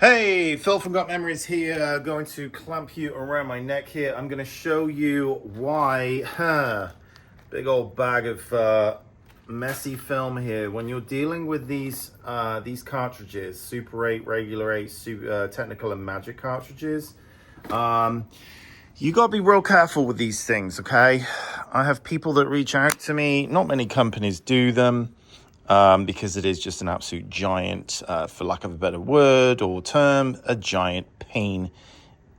Hey, Phil from Got Memories here, going to clamp you around my neck here. I'm going to show you why, big old bag of messy film here. When you're dealing with these cartridges, Super 8, Regular 8, Technicolor Magi Cartridges, you got to be real careful with these things, okay? I have people that reach out to me. Not many companies do them. Because it is just an absolute giant, for lack of a better word or term, a giant pain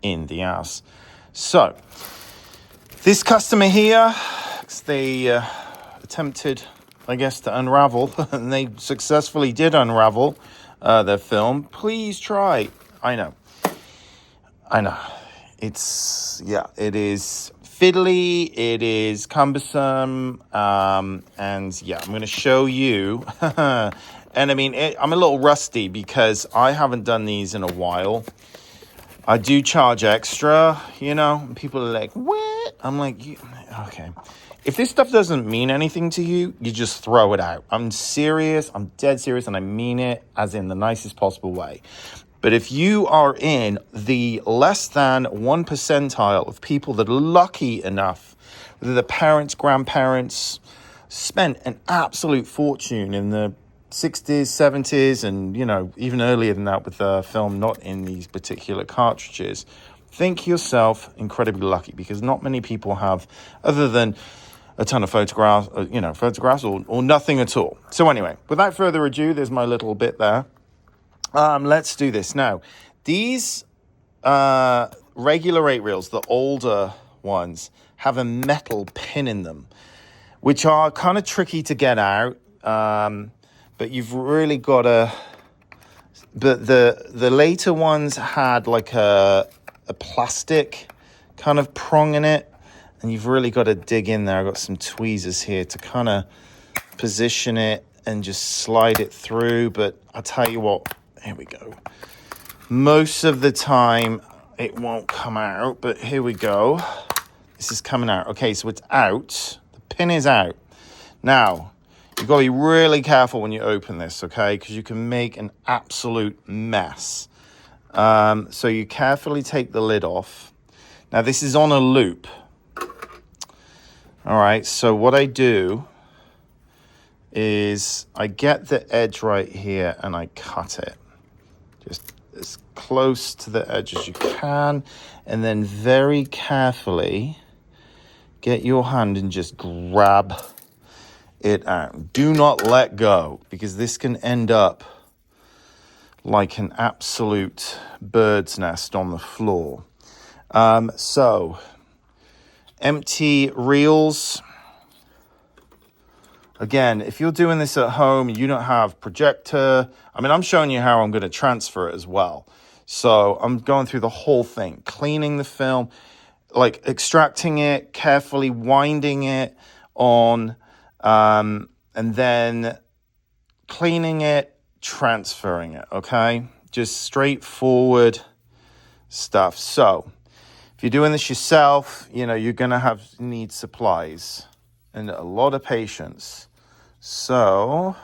in the ass. So, this customer here, they attempted, I guess, to unravel, and they successfully did unravel their film. Please try. I know. It is fiddly, it is cumbersome, and yeah, I'm going to show you. And I mean, I'm a little rusty because I haven't done these in a while. I do charge extra, and people are like, what? I'm like, okay. If this stuff doesn't mean anything to you, you just throw it out. I'm serious, I'm dead serious, and I mean it as in the nicest possible way. But if you are in the less than 1 percentile of people that are lucky enough, whether the parents, grandparents spent an absolute fortune in the 60s, 70s, and, even earlier than that with the film not in these particular cartridges, think yourself incredibly lucky because not many people have, other than a ton of photographs, or nothing at all. So anyway, without further ado, there's my little bit there. Let's do this now. These regular 8 reels, the older ones, have a metal pin in them, which are kind of tricky to get out. But you've really got to. But the later ones had like a plastic kind of prong in it, and you've really got to dig in there. I've got some tweezers here to kind of position it and just slide it through. But I'll tell you what. Here we go. Most of the time, it won't come out, but here we go. This is coming out. Okay, so it's out. The pin is out. Now, you've got to be really careful when you open this, okay? Because you can make an absolute mess. So you carefully take the lid off. Now, this is on a loop. All right, so what I do is I get the edge right here and I cut it. Just as close to the edge as you can, and then very carefully get your hand and just grab it out. Do not let go, because this can end up like an absolute bird's nest on the floor. So, empty reels. Again, if you're doing this at home, you don't have projector. I mean, I'm showing you how I'm going to transfer it as well. So I'm going through the whole thing, cleaning the film, like extracting it, carefully winding it on, and then cleaning it, transferring it, okay? Just straightforward stuff. So if you're doing this yourself, you're going to need supplies and a lot of patience. So,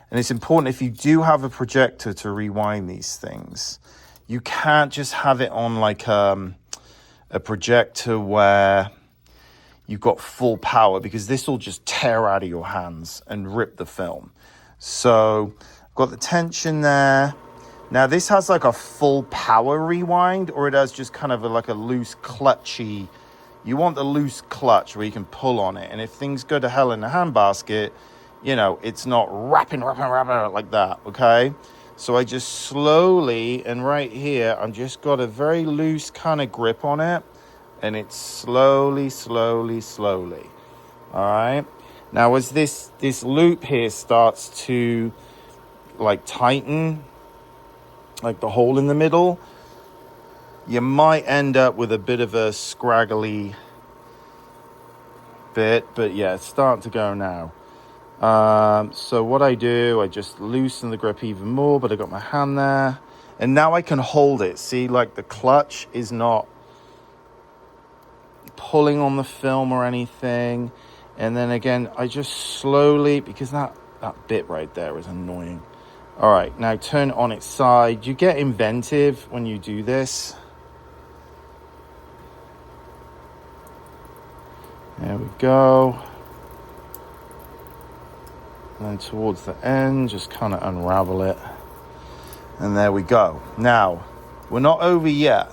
and it's important if you do have a projector to rewind these things, you can't just have it on like a projector where you've got full power, because this will just tear out of your hands and rip the film. So, I've got the tension there. Now, this has like a full power rewind, or it has just kind of like a loose clutchy. You want the loose clutch where you can pull on it. And if things go to hell in the handbasket, it's not rapping like that, okay? So I just slowly, and right here, I've just got a very loose kind of grip on it. And it's slowly. All right? Now, as this loop here starts to, like, tighten, like the hole in the middle, you might end up with a bit of a scraggly bit, but yeah, it's starting to go now. So what I do, I just loosen the grip even more, but I got my hand there, and now I can hold it. See, like the clutch is not pulling on the film or anything. And then again, I just slowly, because that bit right there is annoying. All right, now turn it on its side. You get inventive when you do this. There we go. And then towards the end, just kind of unravel it. And there we go. Now, we're not over yet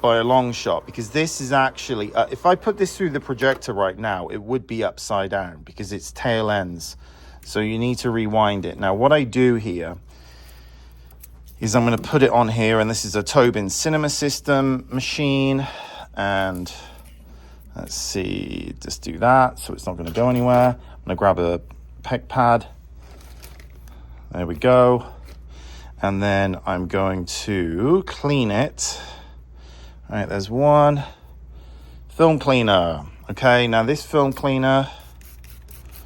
by a long shot, because this is actually, if I put this through the projector right now, it would be upside down because it's tail ends. So you need to rewind it. Now, what I do here is I'm going to put it on here, and this is a Tobin Cinema System machine. And let's see, just do that so it's not going to go anywhere. I'm going to grab a peg pad. There we go. And then I'm going to clean it. All right, there's one. Film cleaner. Okay, now this film cleaner,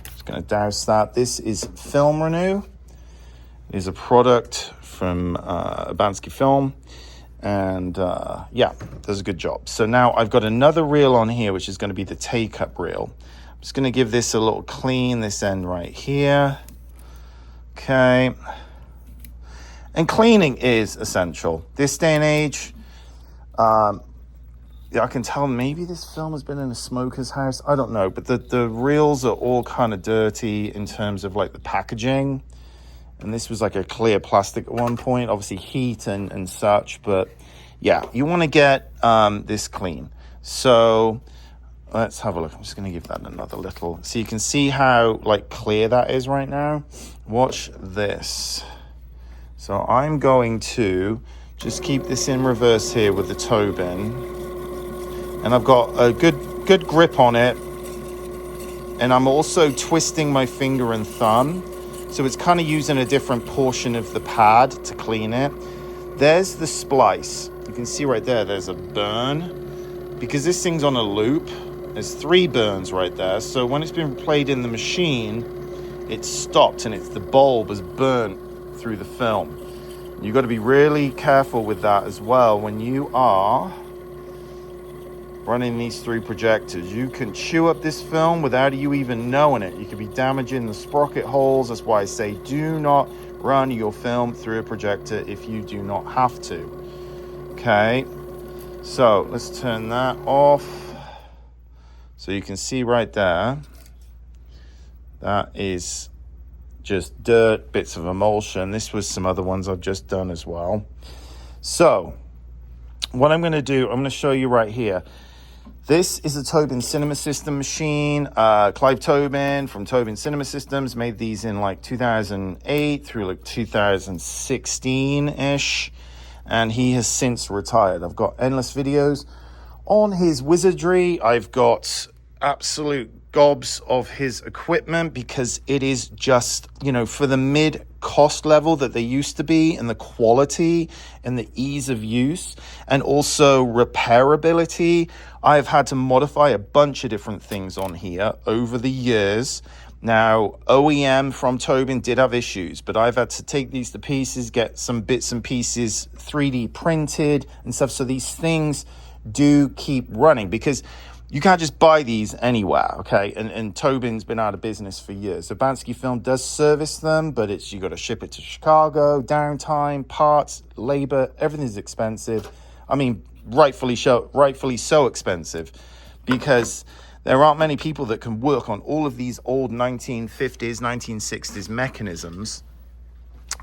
just going to douse that. This is Film Renew. It is a product from Abansky Film. And yeah, does a good job. So now I've got another reel on here, which is going to be the take-up reel. I'm just going to give this a little clean, this end right here. Okay. And cleaning is essential. This day and age, yeah, I can tell maybe this film has been in a smoker's house. I don't know, but the reels are all kind of dirty in terms of like the packaging. And this was like a clear plastic at one point, obviously heat and such. But yeah, you want to get this clean. So let's have a look. I'm just going to give that another little. So you can see how like clear that is right now. Watch this. So I'm going to just keep this in reverse here with the Tobin. And I've got a good grip on it. And I'm also twisting my finger and thumb. So it's kind of using a different portion of the pad to clean it. There's the splice. You can see right there, there's a burn. Because this thing's on a loop, there's 3 burns right there. So when it's been played in the machine, it's stopped and the bulb is burnt through the film. You've got to be really careful with that as well when you are running these 3 projectors. You can chew up this film without you even knowing it. You could be damaging the sprocket holes. That's why I say do not run your film through a projector if you do not have to. Okay, so let's turn that off. So you can see right there, that is just dirt, bits of emulsion. This was some other ones I've just done as well. So what I'm going to do, I'm going to show you right here. This is a Tobin Cinema System machine. Clive Tobin from Tobin Cinema Systems made these in like 2008 through like 2016-ish. And he has since retired. I've got endless videos on his wizardry. I've got absolute gobs of his equipment because it is just, you know, for the mid cost level that they used to be, and the quality and the ease of use and also repairability. I've had to modify a bunch of different things on here over the years. Now, OEM from Tobin did have issues, but I've had to take these to pieces, get some bits and pieces 3D printed and stuff. So these things do keep running because you can't just buy these anywhere, okay? And Tobin's been out of business for years. So Abansky Film does service them, but you got to ship it to Chicago, downtime, parts, labor, everything's expensive. I mean, rightfully so expensive, because there aren't many people that can work on all of these old 1950s, 1960s mechanisms.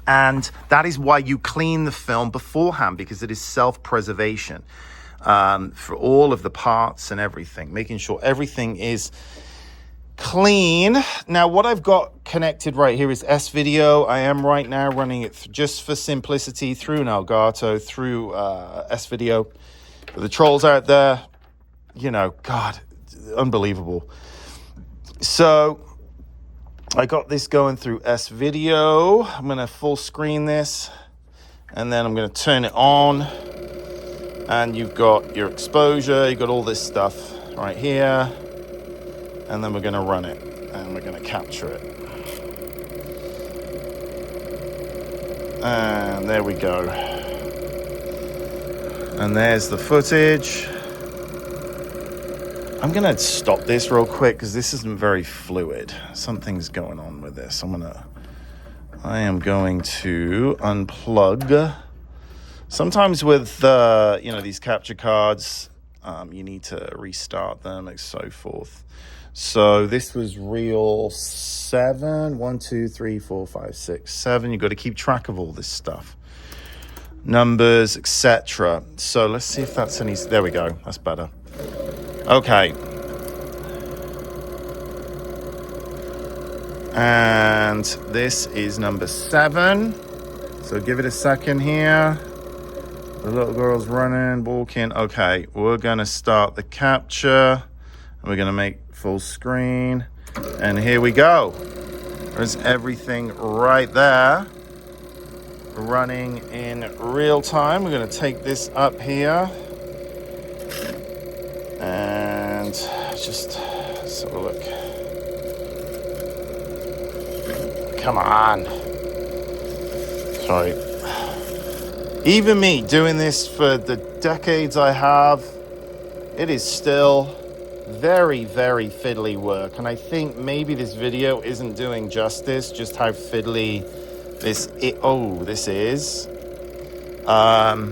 And that is why you clean the film beforehand, because it is self-preservation. For all of the parts and everything, making sure everything is clean. Now, what I've got connected right here is S-Video. I am right now running it just for simplicity through an Elgato, through S-Video. For the trolls out there, you know, God, unbelievable. So I got this going through S-Video. I'm going to full screen this, and then I'm going to turn it on. And you've got your exposure, you've got all this stuff right here. And then we're going to run it and we're going to capture it. And there we go. And there's the footage. I'm going to stop this real quick because this isn't very fluid. Something's going on with this. I'm going to I am going to unplug. Sometimes with, these capture cards, you need to restart them and so forth. So this was reel 7. 1, 2, 3, 4, 5, 6, 7. You've got to keep track of all this stuff. Numbers, etc. So let's see if that's any... There we go. That's better. Okay. And this is number 7. So give it a second here. The little girl's running, walking. Okay, we're going to start the capture. And we're going to make full screen. And here we go. There's everything right there. Running in real time. We're going to take this up here. And just let's have a look. Come on. Sorry. Even me doing this for the decades I have, it is still very, very fiddly work. And I think maybe this video isn't doing justice just how fiddly this is. But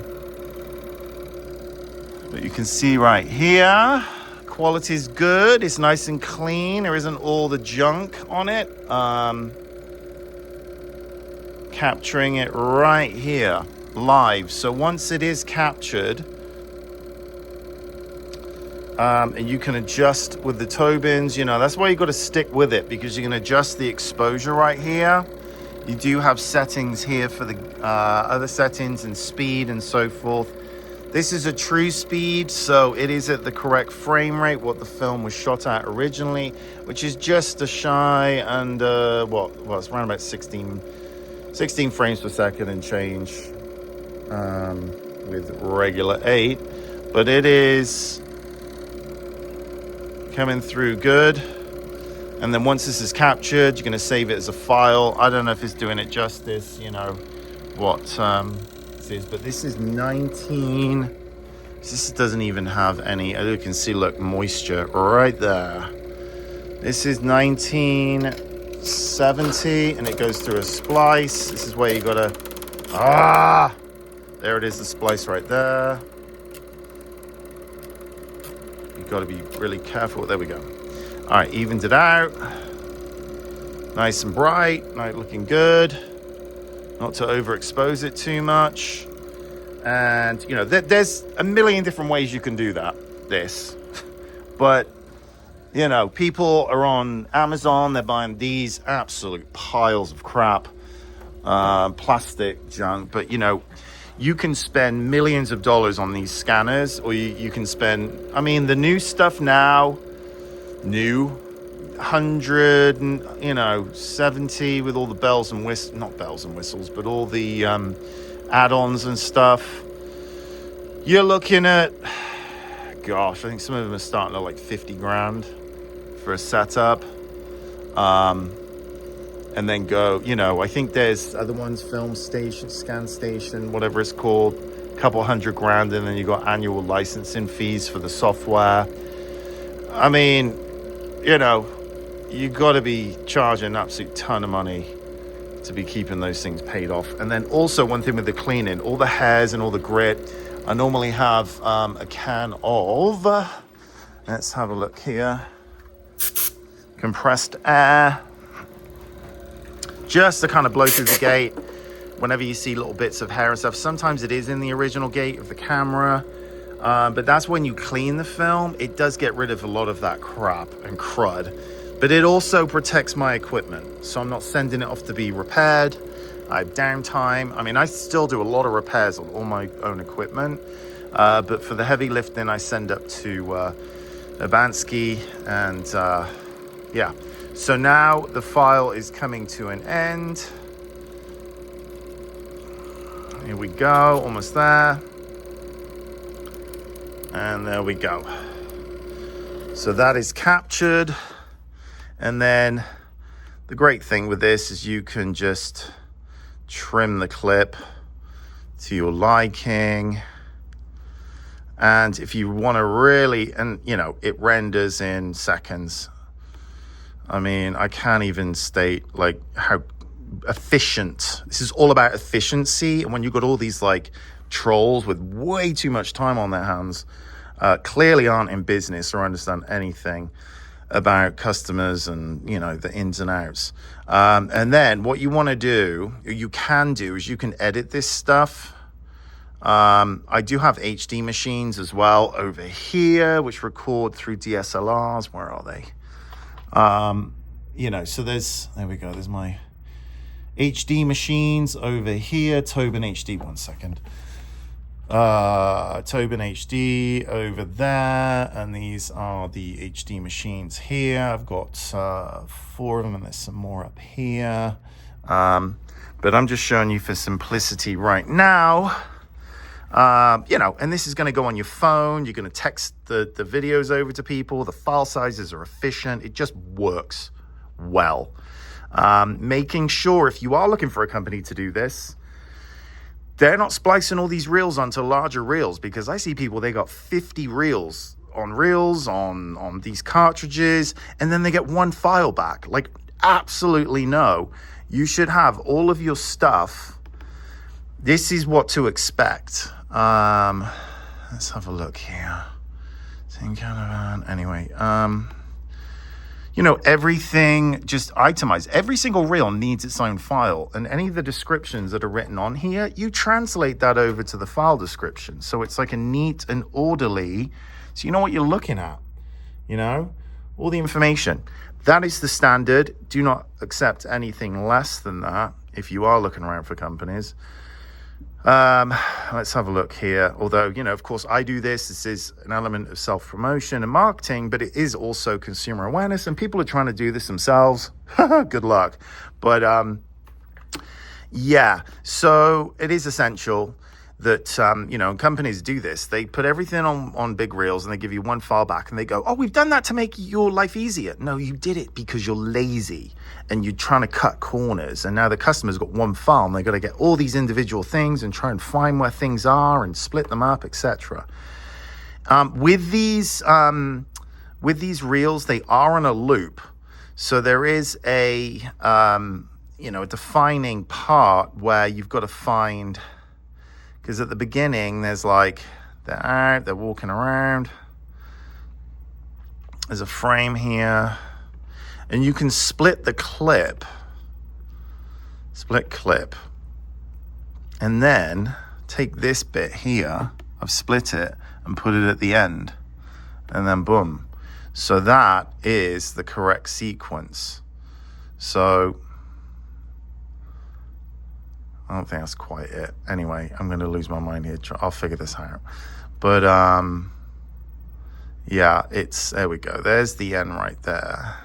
you can see right here, quality is good. It's nice and clean. There isn't all the junk on it. Capturing it right here live. So once it is captured, and you can adjust with the Tobins, that's why you got to stick with it, because you can adjust the exposure right here. You do have settings here for the other settings and speed and so forth. This is a true speed, so it is at the correct frame rate, what the film was shot at originally, which is just a shy under, it's around about 16 frames per second and change with regular 8. But it is coming through good. And then once this is captured, you're going to save it as a file. I don't know if it's doing it justice, what this is, but this is 19. This doesn't even have any, as you can see, look, moisture right there. This is 1970, and it goes through a splice. This is where you got to, there it is, the splice right there. You've got to be really careful. There we go. All right, evened it out. Nice and bright, looking good. Not to overexpose it too much. And, there's a million different ways you can do this. But, people are on Amazon, they're buying these absolute piles of crap, plastic junk. But, you can spend millions of dollars on these scanners, or you can spend, the new stuff now, 170 with all the bells and whistles, not bells and whistles, but all the add-ons and stuff. You're looking at, I think some of them are starting at like 50 grand for a setup. And then go, I think there's other ones, film station, scan station, whatever it's called, a couple $100 grand, and then you got annual licensing fees for the software. You got to be charging an absolute ton of money to be keeping those things paid off. And then also one thing with the cleaning, all the hairs and all the grit, I normally have a can of, let's have a look here, compressed air, just to kind of blow through the gate whenever you see little bits of hair and stuff. Sometimes it is in the original gate of the camera, but that's when you clean the film. It does get rid of a lot of that crap and crud, but it also protects my equipment, so I'm not sending it off to be repaired. I have downtime. I still do a lot of repairs on all my own equipment, but for the heavy lifting, I send up to Abansky, and yeah. So now the file is coming to an end. Here we go, almost there. And there we go. So that is captured. And then the great thing with this is you can just trim the clip to your liking. And if you want to really, and it renders in seconds. I can't even state like how efficient. This is all about efficiency. And when you've got all these like trolls with way too much time on their hands, clearly aren't in business or understand anything about customers and, you know, the ins and outs. And then what you want to do, you can do, is you can edit this stuff. I do have HD machines as well over here, which record through DSLRs. Where are they? You know, so there we go. There's my HD machines over here. Tobin HD, 1 second. Tobin HD over there, and these are the HD machines here. I've got 4 of them, and there's some more up here. But I'm just showing you for simplicity right now. You know, and this is going to go on your phone. You're going to text the videos over to people. The file sizes are efficient. It just works well. Making sure, if you are looking for a company to do this, they're not splicing all these reels onto larger reels, because I see people, they got 50 reels on these cartridges, and then they get one file back. Like, absolutely no. You should have all of your stuff. This is what to expect. Let's have a look here. Anyway, you know, everything just itemized. Every single reel needs its own file, and any of the descriptions that are written on here, you translate that over to the file description. So it's like a neat and orderly, so you know what you're looking at, you know, all the information. That is the standard. Do not accept anything less than that if you are looking around for companies. Let's have a look here. Although, you know, of course, I do this. This is an element of self-promotion and marketing, but it is also consumer awareness, and people are trying to do this themselves. Good luck. But yeah, so it is essential that, you know, companies do this. They put everything on big reels, and they give you one file back, and they go, oh, we've done that to make your life easier. No, you did it because you're lazy and you're trying to cut corners. And now the customer's got one file, and they got to get all these individual things and try and find where things are and split them up, etc. With these reels, they are on a loop. So there is a, you know, a defining part where you've got to find, because at the beginning, there's like, they're out, they're walking around. There's a frame here. And you can split the clip. Split clip. And then take this bit here. I've split it and put it at the end. And then boom. So that is the correct sequence. So I don't think that's quite it. Anyway, I'm going to lose my mind here. I'll figure this out. But, yeah, there we go. There's the end right there.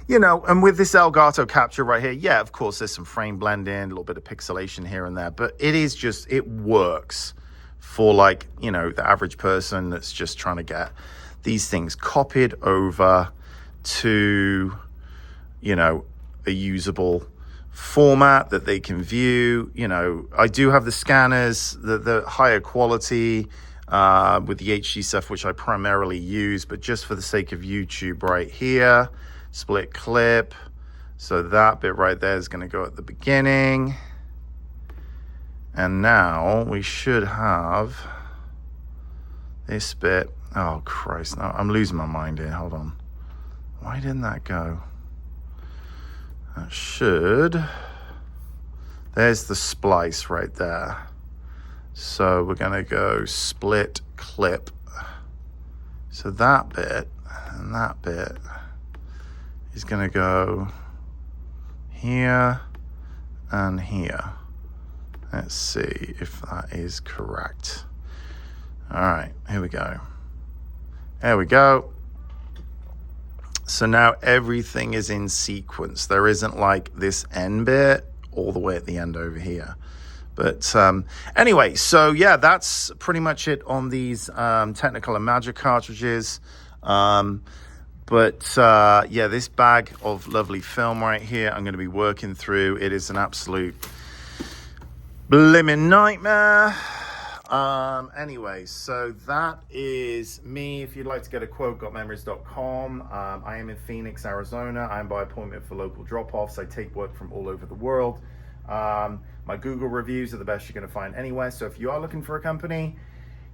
You know, and with this Elgato capture right here, yeah, of course, there's some frame blending, a little bit of pixelation here and there, but it is just, it works for, like, you know, the average person that's just trying to get these things copied over to, you know, a usable format that they can view. You know, I do have the scanners, the higher quality with the HD stuff, which I primarily use, but just for the sake of YouTube right here, split clip. So that bit right there is going to go at the beginning. And now we should have this bit. Oh, Christ. No, I'm losing my mind here. Hold on. Why didn't that go? That should. There's the splice right there. So we're going to go split clip. So that bit and that bit is going to go here and here. Let's see if that is correct. All right, here we go. There we go. So now everything is in sequence. There isn't like this end bit all the way at the end over here. But anyway, so yeah, that's pretty much it on these Technicolor Magi cartridges. But yeah, this bag of lovely film right here, I'm going to be working through. It is an absolute blimmin' nightmare. Anyway, so that is me. If you'd like to get a quote, gotmemories.com. I am in Phoenix, Arizona. I'm by appointment for local drop-offs. I take work from all over the world. My Google reviews are the best you're going to find anywhere. So if you are looking for a company,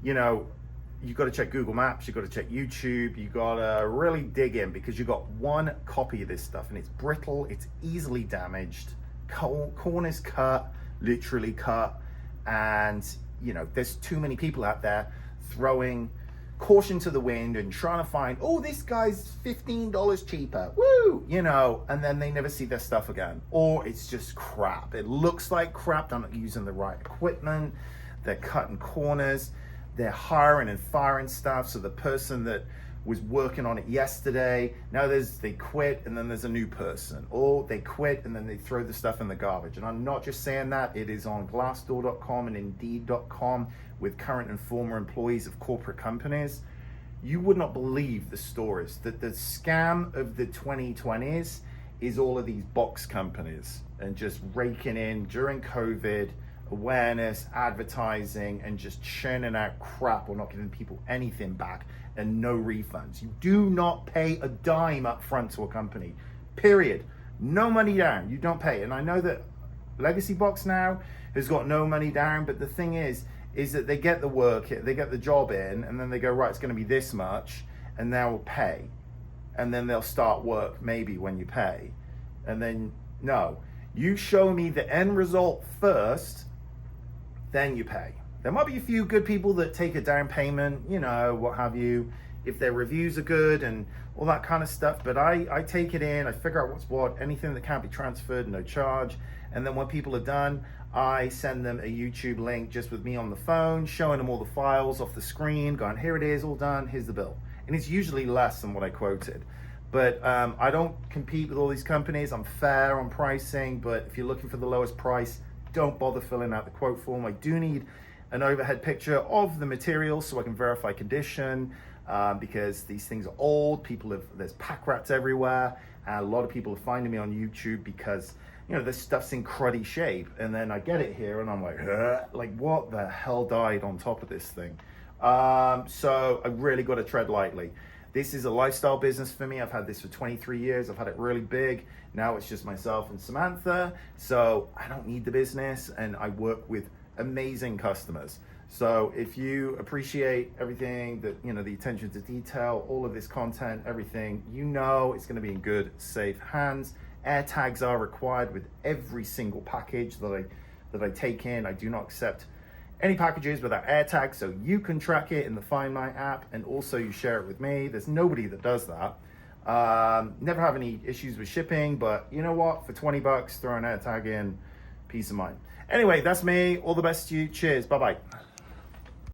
you got to check Google Maps, you got to check YouTube, you got to really dig in, because you got one copy of this stuff and it's brittle, it's easily damaged, corners cut, literally cut, and there's too many people out there throwing caution to the wind and trying to find, oh, this guy's $15 cheaper, woo, and then they never see their stuff again, or it's just crap. It looks like crap. They're not using the right equipment, they're cutting corners, they're hiring and firing staff. So the person that was working on it yesterday, now they quit and then there's a new person, or they quit and then they throw the stuff in the garbage. And I'm not just saying that, it is on glassdoor.com and indeed.com with current and former employees of corporate companies. You would not believe the stories. That the scam of the 2020s is all of these box companies and just raking in during COVID, awareness, advertising, and just churning out crap or not giving people anything back and no refunds. You do not pay a dime up front to a company, period. No money down, you don't pay. And I know that Legacy Box now has got no money down, but the thing is that they get the work, they get the job in, and then they go, right, it's going to be this much, and they'll pay. And then they'll start work maybe when you pay. And then, no, you show me the end result first, then you pay. There might be a few good people that take a down payment, what have you, if their reviews are good and all that kind of stuff. But I take it in, I figure out what's what, anything that can't be transferred, no charge. And then when people are done, I send them a YouTube link just with me on the phone, showing them all the files off the screen, going, here it is, all done, here's the bill. And it's usually less than what I quoted. But I don't compete with all these companies. I'm fair on pricing, but if you're looking for the lowest price, don't bother filling out the quote form. I do need an overhead picture of the material so I can verify condition, because these things are old. There's pack rats everywhere, and a lot of people are finding me on YouTube because this stuff's in cruddy shape, and then I get it here and I'm like what the hell died on top of this thing? So I really got to tread lightly. This is a lifestyle business for me. I've had this for 23 years. I've had it really big. Now it's just myself and Samantha. So I don't need the business, and I work with amazing customers. So if you appreciate everything that, the attention to detail, all of this content, everything, it's going to be in good, safe hands. Air tags are required with every single package that I take in. I do not accept any packages without air tags, so you can track it in the Find My app, and also you share it with me. There's nobody that does that. Never have any issues with shipping, but you know what? For $20, throw an air tag in, peace of mind. Anyway, that's me. All the best to you. Cheers. Bye-bye.